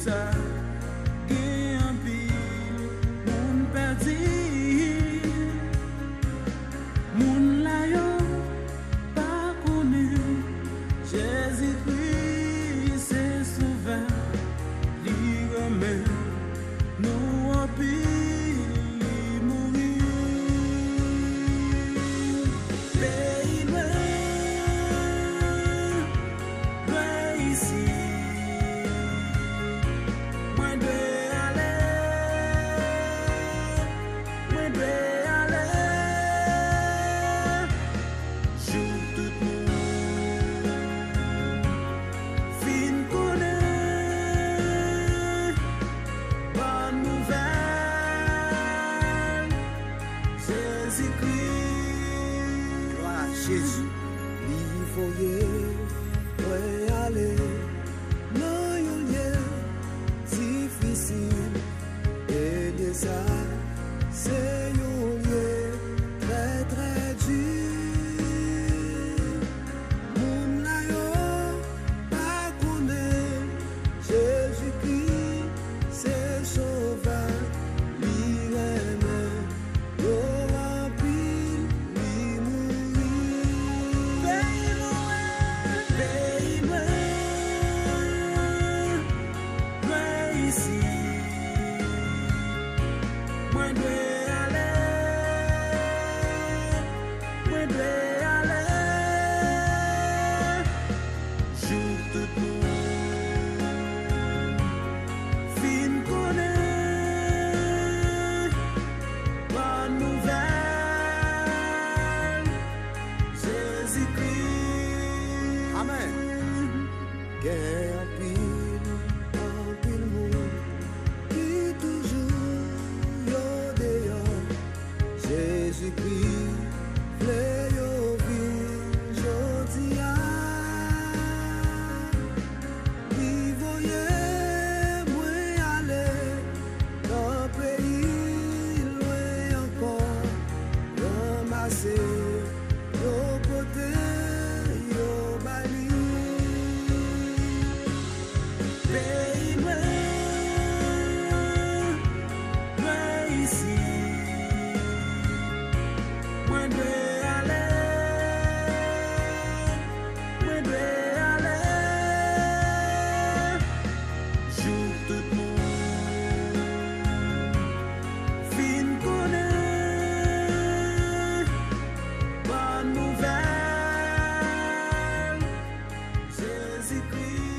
ça, gen un pile, moun perdi, moun la yo, pas connu, Jésus-Christ c'est souvent, li remet nous en pile, li mourir. Pays loin, loin ici, moi dois aller, joue tout le monde, fin connaît, bonne nouvelle, Jésus-Christ. Gloire à Jésus, lui voyait, ouais aller, non yon lieu difficile, et de ça, c'est yon lieu très très dur. Moun la yo, pas connaît, Jésus-Christ, c'est sauveur, lui aime, yo rempli, lui mourir. Pays loin, loin ici, moi dois aller, joue tout le monde, fin connaît, bonne nouvelle, Jésus-Christ. Amen. Gen en pile moun, qui toujours yo dehors. Jésus-Christ, vle yo vin jodia. Li voye mwen ale, dans pays loin encore. Ramase, yo pote, yo bali. Pays loin, loin ici, moi dois aller, joue tout le monde, fin connaît, bonne nouvelle, Jésus-Christ.